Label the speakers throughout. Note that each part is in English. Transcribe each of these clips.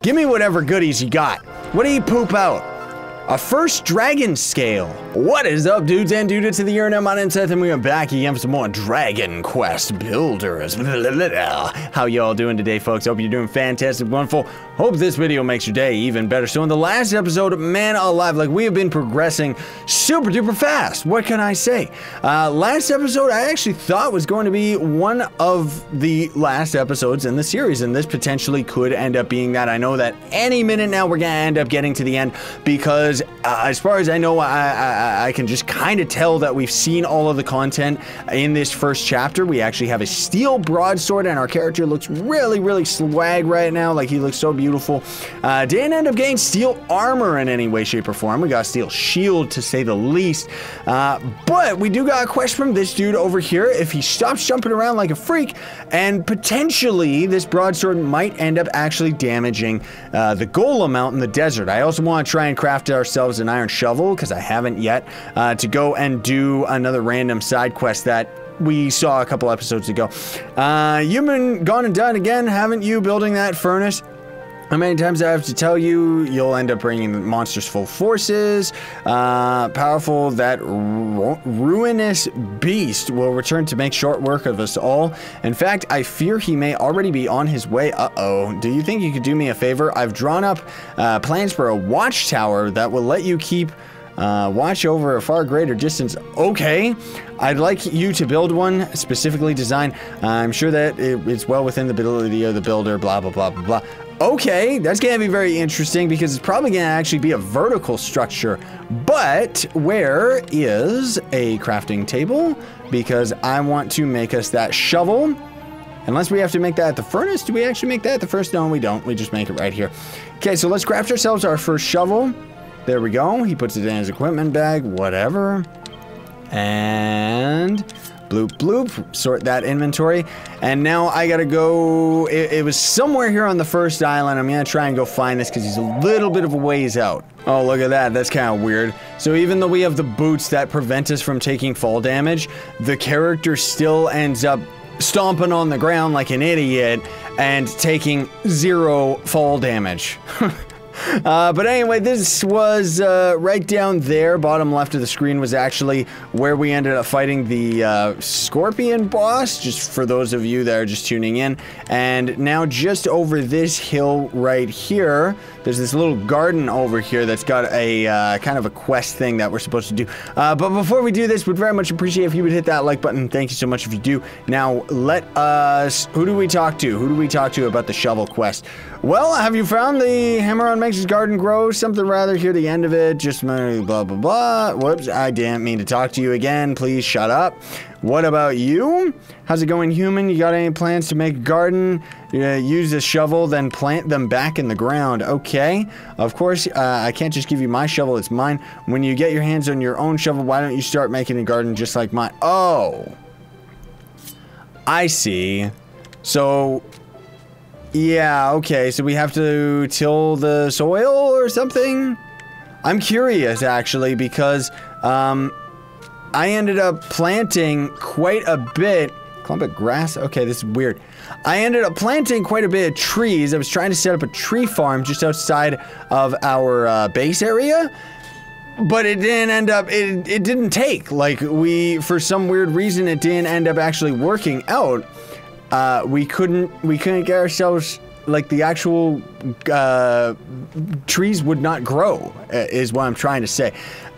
Speaker 1: Give me whatever goodies you got. What do you poop out? A first dragon scale. What is up, dudes and dudettes of the internet? My name's Scythe, and we are back again for some more Dragon Quest Builders. How y'all doing today, folks? Hope you're doing fantastic, wonderful. Hope this video makes your day even better. So in the last episode, man alive, like we have been progressing super duper fast. What can I say? Last episode, I actually thought was going to be one of the last episodes in the series, and this potentially could end up being that. I know that any minute now we're gonna end up getting to the end because as far as I know, I can just kind of tell that we've seen all of the content in this first chapter. We actually have a steel broadsword, and our character looks really, really swag right now. Like, he looks so beautiful. Didn't end up getting steel armor in any way, shape, or form. We got a steel shield, to say the least. But we do got a quest from this dude over here. If he stops jumping around like a freak, and potentially this broadsword might end up actually damaging the golem out in the desert. I also want to try and craft ourselves an iron shovel, because I haven't yet, to go and do another random side quest that we saw a couple episodes ago. You've been gone and done again, haven't you, building that furnace? How many times I have to tell you, you'll end up bringing monsters full forces. Powerful, that ruinous beast will return to make short work of us all. In fact, I fear he may already be on his way. Uh-oh. Do you think you could do me a favor? I've drawn up plans for a watchtower that will let you keep watch over a far greater distance. Okay, I'd like you to build one specifically designed. I'm sure that it's well within the ability of the builder, blah, blah, blah, blah, blah. Okay, that's gonna be very interesting because it's probably gonna actually be a vertical structure. But where is a crafting table? Because I want to make us that shovel. Unless we have to make that at the furnace. Do we actually make that at the first? No, we don't. We just make it right here. Okay, so let's craft ourselves our first shovel. There we go. He puts it in his equipment bag, whatever. And bloop, bloop, sort that inventory. And now I gotta go, it was somewhere here on the first island. I'm gonna try and go find this because he's a little bit of a ways out. Oh, look at that, that's kind of weird. So even though we have the boots that prevent us from taking fall damage, the character still ends up stomping on the ground like an idiot and taking 0 fall damage. But anyway, this was right down there. Bottom left of the screen was actually where we ended up fighting the scorpion boss, just for those of you that are just tuning in. And now just over this hill right here, there's this little garden over here that's got a kind of a quest thing that we're supposed to do. But before we do this, would very much appreciate if you would hit that like button. Thank you so much if you do. Now, let us... Who do we talk to? Who do we talk to about the shovel quest? Well, have you found the hammer on makes his garden grow? Something rather, hear the end of it. Just blah, blah, blah. Whoops, I didn't mean to talk to you again. Please shut up. What about you? How's it going, human? You got any plans to make a garden? Use a shovel, then plant them back in the ground. Okay. Of course, I can't just give you my shovel. It's mine. When you get your hands on your own shovel, why don't you start making a garden just like mine? Oh. I see. So... yeah, okay, so we have to till the soil or something? I'm curious, actually, because, I ended up planting quite a bit. Clump of grass? Okay, this is weird. I ended up planting quite a bit of trees. I was trying to set up a tree farm just outside of our, base area. But it didn't end up, it didn't take. Like, for some weird reason, it didn't end up actually working out. We couldn't get ourselves, like, the actual, trees would not grow, is what I'm trying to say.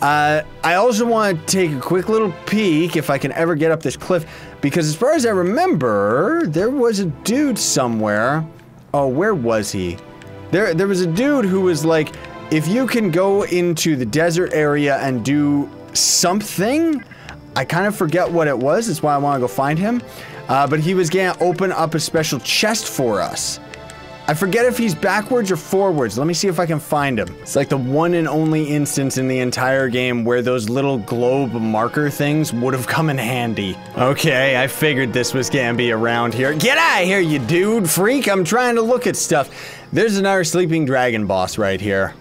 Speaker 1: I also want to take a quick little peek, if I can ever get up this cliff, because as far as I remember, there was a dude somewhere. Oh, where was he? There was a dude who was like, if you can go into the desert area and do something, I kind of forget what it was, that's why I want to go find him. But he was gonna open up a special chest for us. I forget if he's backwards or forwards. Let me see if I can find him. It's like the one and only instance in the entire game where those little globe marker things would have come in handy. Okay, I figured this was gonna be around here. Get out of here, you dude, freak! I'm trying to look at stuff. There's another sleeping dragon boss right here.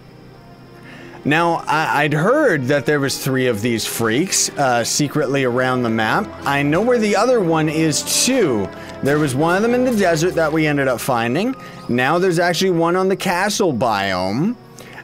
Speaker 1: Now, I'd heard that there was 3 of these freaks secretly around the map. I know where the other one is too. There was one of them in the desert that we ended up finding, Now there's actually one on the castle biome.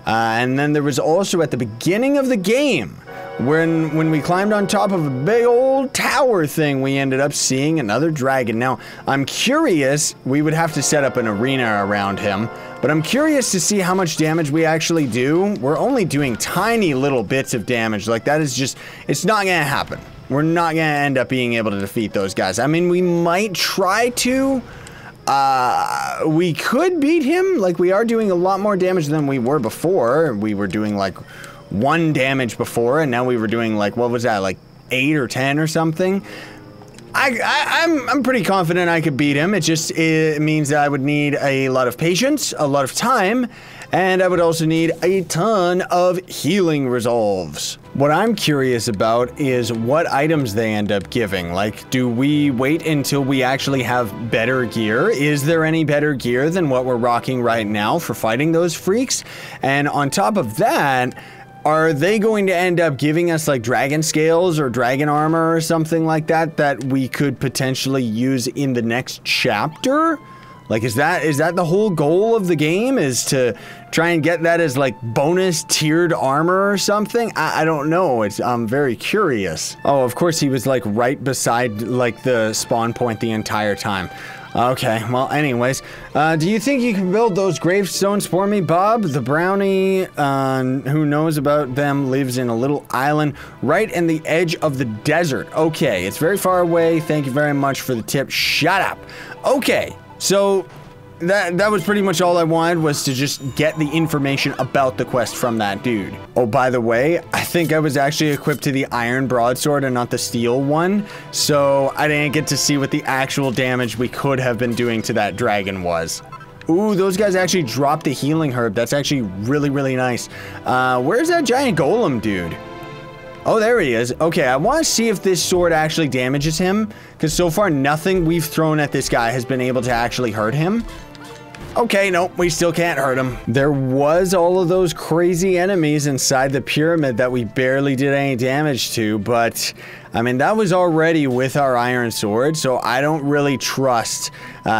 Speaker 1: And then there was also at the beginning of the game, when we climbed on top of a big old tower thing, we ended up seeing another dragon. Now, I'm curious, we would have to set up an arena around him, but I'm curious to see how much damage we actually do. We're only doing tiny little bits of damage. Like, that is just, it's not gonna happen. We're not gonna end up being able to defeat those guys. I mean, we might try to. We could beat him. Like, we are doing a lot more damage than we were before. We were doing, like, 1 damage before, and now we were doing, like, what was that, like, 8 or 10 or something? I'm pretty confident I could beat him. It means that I would need a lot of patience, a lot of time, and I would also need a ton of healing resolves. What I'm curious about is what items they end up giving. Like, do we wait until we actually have better gear? Is there any better gear than what we're rocking right now for fighting those freaks? And on top of that, are they going to end up giving us like dragon scales or dragon armor or something like that that we could potentially use in the next chapter? Like, is that the whole goal of the game, is to try and get that as like bonus tiered armor or something? I don't know. I'm very curious. Oh, of course he was like right beside like the spawn point the entire time. Okay, well, anyways, do you think you can build those gravestones for me, Bob? The brownie, who knows about them, lives in a little island right in the edge of the desert. Okay, it's very far away. Thank you very much for the tip. Shut up. Okay, so that was pretty much all I wanted, was to just get the information about the quest from that dude. Oh, by the way, I think I was actually equipped to the iron broadsword and not the steel one, so I didn't get to see what the actual damage we could have been doing to that dragon was. Ooh, those guys actually dropped the healing herb. That's actually really, really nice. Where's that giant golem dude? Oh, there he is. Okay, I want to see if this sword actually damages him, because so far nothing we've thrown at this guy has been able to actually hurt him. Okay, nope, we still can't hurt him. There was all of those crazy enemies inside the pyramid that we barely did any damage to, but I mean, that was already with our iron sword, so I don't really trust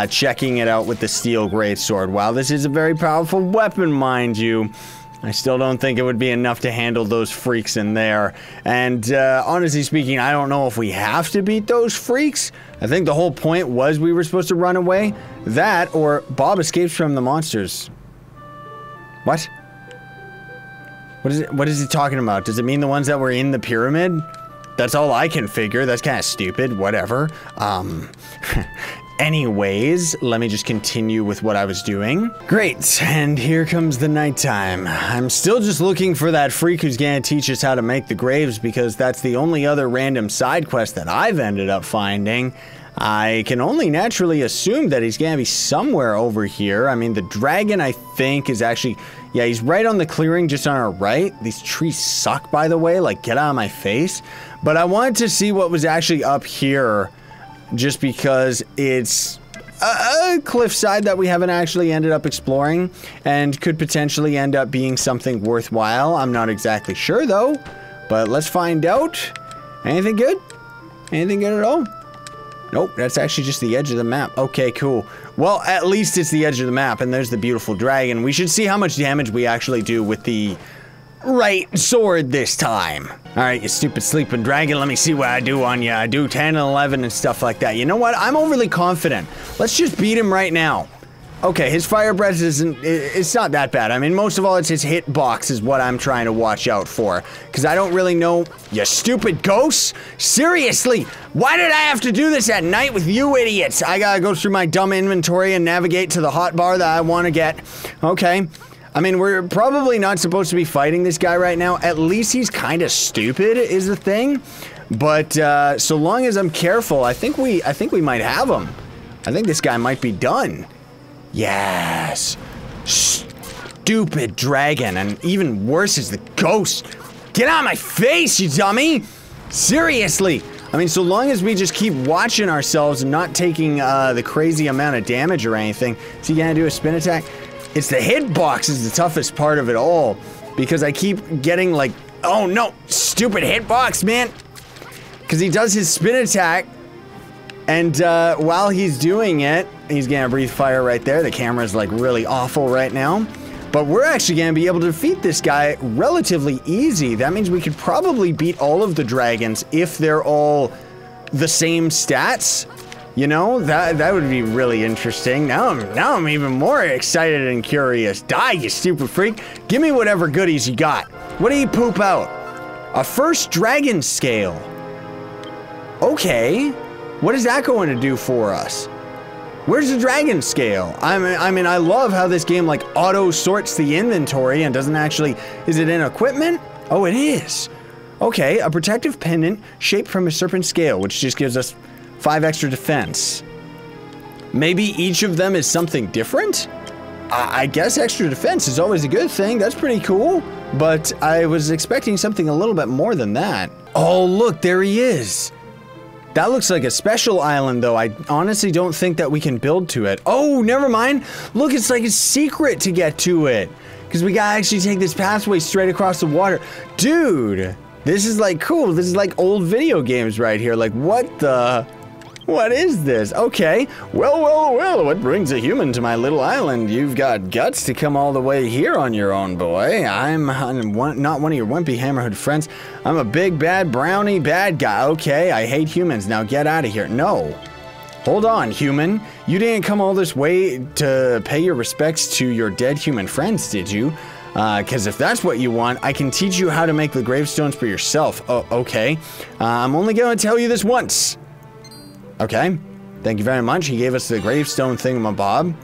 Speaker 1: checking it out with the steel greatsword. While this is a very powerful weapon, mind you, I still don't think it would be enough to handle those freaks in there. And honestly speaking, I don't know if we have to beat those freaks. I think the whole point was we were supposed to run away. That, or Bob escapes from the monsters. What? What is he talking about? Does it mean the ones that were in the pyramid? That's all I can figure. That's kind of stupid. Whatever. Anyways, let me just continue with what I was doing. Great, and here comes the nighttime. I'm still just looking for that freak who's gonna teach us how to make the graves, because that's the only other random side quest that I've ended up finding. I can only naturally assume that he's gonna be somewhere over here. I mean, the dragon, I think, is actually... Yeah, he's right on the clearing, just on our right. These trees suck, by the way. Like, get out of my face. But I wanted to see what was actually up here, just because it's a cliffside that we haven't actually ended up exploring and could potentially end up being something worthwhile. I'm not exactly sure, though, but let's find out. Anything good? Anything good at all? Nope, that's actually just the edge of the map. Okay, cool. Well, at least it's the edge of the map, and there's the beautiful dragon. We should see how much damage we actually do with the right sword this time. Alright, you stupid sleeping dragon, let me see what I do on you. I do 10 and 11 and stuff like that. You know what? I'm overly confident. Let's just beat him right now. Okay, his fire breath it's not that bad. I mean, most of all, it's his hitbox is what I'm trying to watch out for. Because I don't really know... You stupid ghosts? Seriously? Why did I have to do this at night with you idiots? I gotta go through my dumb inventory and navigate to the hot bar that I want to get. Okay. I mean, we're probably not supposed to be fighting this guy right now. At least he's kind of stupid, is the thing. But so long as I'm careful, I think we might have him. I think this guy might be done. Yes. Stupid dragon, and even worse is the ghost. Get out of my face, you dummy! Seriously. I mean, so long as we just keep watching ourselves and not taking the crazy amount of damage or anything. Is he gonna do a spin attack? It's the hitbox is the toughest part of it all, because I keep getting like, oh no, stupid hitbox, man. Because he does his spin attack, and while he's doing it, He's gonna breathe fire right there. The camera's like really awful right now. But we're actually gonna be able to defeat this guy relatively easy. That means we could probably beat all of the dragons if they're all the same stats. You know, that would be really interesting. Now I'm even more excited and curious. Die, you stupid freak. Give me whatever goodies you got. What do you poop out? A first dragon scale. Okay. What is that going to do for us? Where's the dragon scale? I mean, I love how this game like auto sorts the inventory and doesn't actually, is it in equipment? Oh, it is. Okay, a protective pendant shaped from a serpent scale, which just gives us 5 extra defense. Maybe each of them is something different? I guess extra defense is always a good thing. That's pretty cool. But I was expecting something a little bit more than that. Oh, look, there he is. That looks like a special island, though. I honestly don't think that we can build to it. Oh, never mind. Look, it's like a secret to get to it. Because we gotta actually take this pathway straight across the water. Dude, this is like cool. This is like old video games right here. Like, what the... What is this? Okay. Well, what brings a human to my little island? You've got guts to come all the way here on your own, boy. I'm not one of your wimpy hammerhead friends. I'm a big, bad, brownie bad guy. Okay, I hate humans. Now get out of here. No. Hold on, human. You didn't come all this way to pay your respects to your dead human friends, did you? Because if that's what you want, I can teach you how to make the gravestones for yourself. Oh, okay. I'm only going to tell you this once. Okay, thank you very much. He gave us the gravestone thingamabob.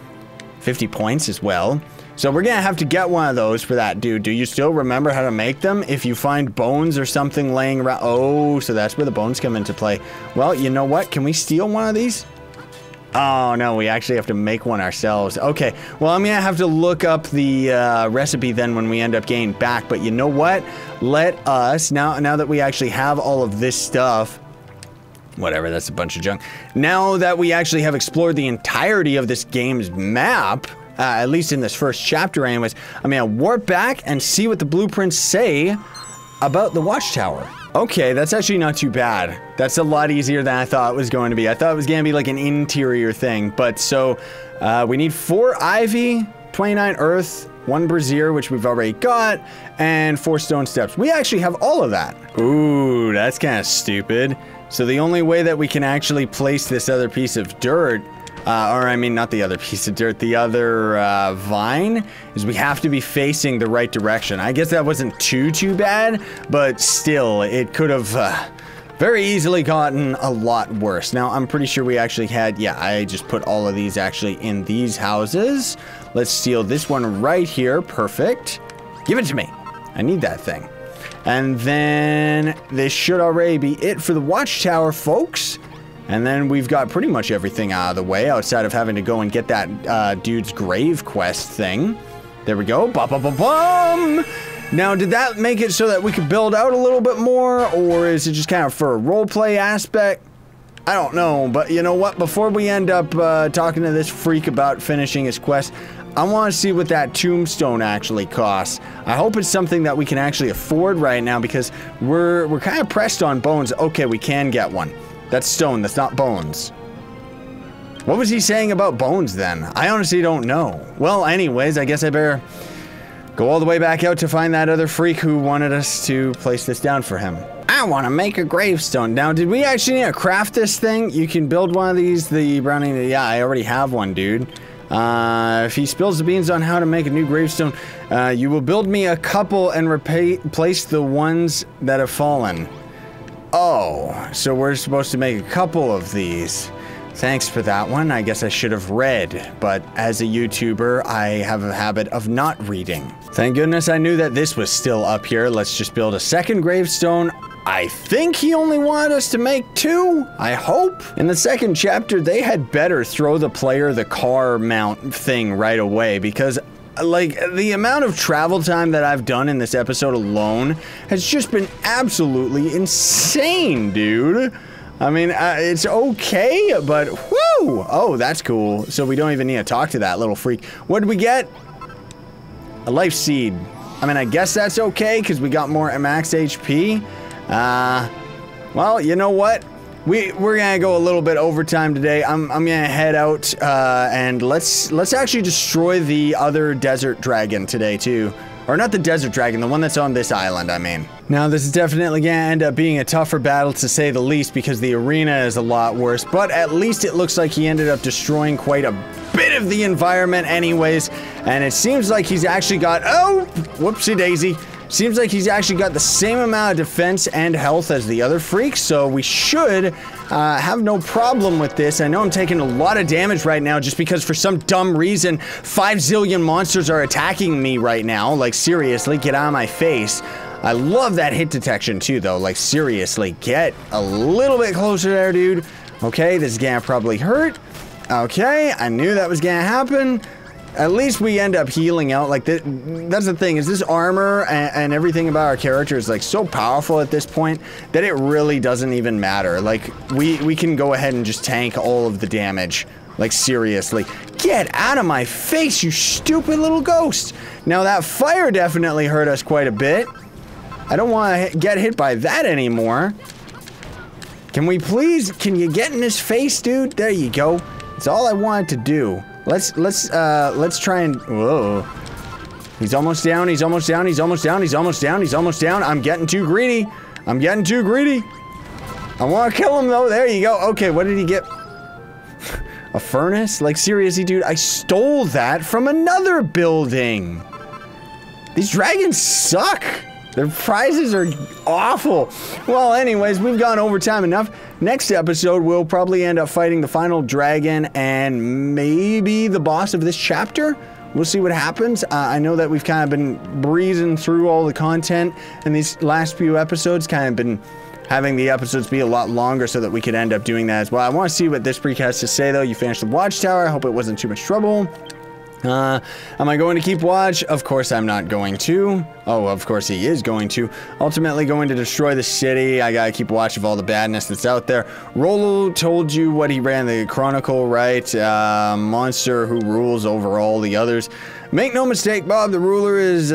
Speaker 1: 50 points as well. So we're gonna have to get one of those for that dude. Do you still remember how to make them? If you find bones or something laying around. Oh, so that's where the bones come into play. Well, you know what? Can we steal one of these? Oh, no, we actually have to make one ourselves. Okay, well, I'm gonna have to look up the recipe then when we end up getting back. But you know what? Let us, now that we actually have all of this stuff, whatever, that's a bunch of junk. Now that we actually have explored the entirety of this game's map, at least in this first chapter anyways, I'm gonna warp back and see what the blueprints say about the watchtower. Okay, that's actually not too bad. That's a lot easier than I thought it was going to be. I thought it was gonna be like an interior thing, but so, we need 4 ivy, 29 earth, 1 brazier, which we've already got, and 4 stone steps. We actually have all of that. Ooh, that's kind of stupid. So the only way that we can actually place this other piece of dirt, or I mean not the other piece of dirt, the other vine, is we have to be facing the right direction. I guess that wasn't too bad, but still, it could have very easily gotten a lot worse. Now, I'm pretty sure we actually had, yeah, I just put all of these actually in these houses. Let's steal this one right here. Perfect. Give it to me. I need that thing. And then this should already be it for the watchtower, folks. And then we've got pretty much everything out of the way outside of having to go and get that dude's grave quest thing. There we go. Ba-ba-ba-bum! Now, did that make it so that we could build out a little bit more, or is it just kind of for a roleplay aspect? I don't know, but you know what? Before we end up talking to this freak about finishing his quest, I want to see what that tombstone actually costs. I hope it's something that we can actually afford right now because we're kind of pressed on bones. Okay, we can get one. That's stone, that's not bones. What was he saying about bones then? I honestly don't know. Well, anyways, I guess I better go all the way back out to find that other freak who wanted us to place this down for him. I want to make a gravestone. Now, did we actually need to craft this thing? You can build one of these, the brownie. Yeah, I already have one, dude. If he spills the beans on how to make a new gravestone, you will build me a couple and replace the ones that have fallen. Oh, so we're supposed to make a couple of these. Thanks for that one. I guess I should have read, but as a YouTuber, I have a habit of not reading. Thank goodness I knew that this was still up here. Let's just build a second gravestone. I think he only wanted us to make 2, I hope. In the second chapter, they had better throw the player the car mount thing right away because like, the amount of travel time that I've done in this episode alone has just been absolutely insane, dude. I mean, it's okay, but whoo! Oh, that's cool. So we don't even need to talk to that little freak. What did we get? A life seed. I mean, I guess that's okay because we got more max HP. Well, you know what? we're gonna go a little bit overtime today. I'm gonna head out and let's actually destroy the other desert dragon today too. Or not the desert dragon, the one that's on this island, I mean. Now, this is definitely gonna end up being a tougher battle to say the least because the arena is a lot worse, but at least it looks like he ended up destroying quite a bit of the environment anyways, and it seems like he's actually got, oh, whoopsie daisy. Seems like he's actually got the same amount of defense and health as the other freaks, so we should have no problem with this. I know I'm taking a lot of damage right now just because for some dumb reason 5 zillion monsters are attacking me right now. Like, seriously, get out of my face. I love that hit detection too, though. Like, seriously, get a little bit closer there, dude. Okay, this is gonna probably hurt. Okay, I knew that was gonna happen. At least we end up healing out. Like, that's the thing, is this armor and everything about our character is like so powerful at this point that it really doesn't even matter. Like, we can go ahead and just tank all of the damage. Like, seriously. Get out of my face, you stupid little ghost. Now, that fire definitely hurt us quite a bit. I don't want to get hit by that anymore. Can we please, can you get in his face, dude? There you go. That's all I wanted to do. Let's try and, whoa. He's almost down, he's almost down, he's almost down, he's almost down, he's almost down. I'm getting too greedy. I'm getting too greedy. I want to kill him though. There you go. Okay, what did he get? A furnace? Like, seriously, dude, I stole that from another building. These dragons suck. Their prizes are awful. Well, anyways, we've gone overtime enough. Next episode, we'll probably end up fighting the final dragon and maybe the boss of this chapter. We'll see what happens. I know that we've kind of been breezing through all the content in these last few episodes, kind of been having the episodes be a lot longer so that we could end up doing that as well. I want to see what this freak has to say, though. You finished the watchtower. I hope it wasn't too much trouble. Am I going to keep watch? Of course I'm not going to. Oh, of course he is going to. Ultimately going to destroy the city. I gotta keep watch of all the badness that's out there. Rolo told you what he ran the Chronicle, right? Monster who rules over all the others. Make no mistake, Bob, the ruler is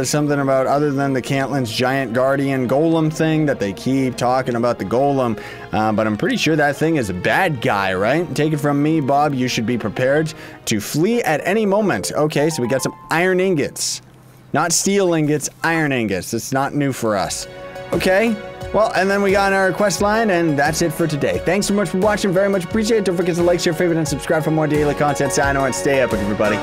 Speaker 1: something about other than the Cantlin's giant guardian golem thing that they keep talking about the golem. But I'm pretty sure that thing is a bad guy, right? Take it from me, Bob, you should be prepared to flee at any moment. Okay, so we got some iron ingots. Not steel ingots, iron ingots. It's not new for us. Okay, well, and then we got our quest line, and that's it for today. Thanks so much for watching, very much appreciate it. Don't forget to like, share, favorite, and subscribe for more daily content. Sign on, stay epic, everybody.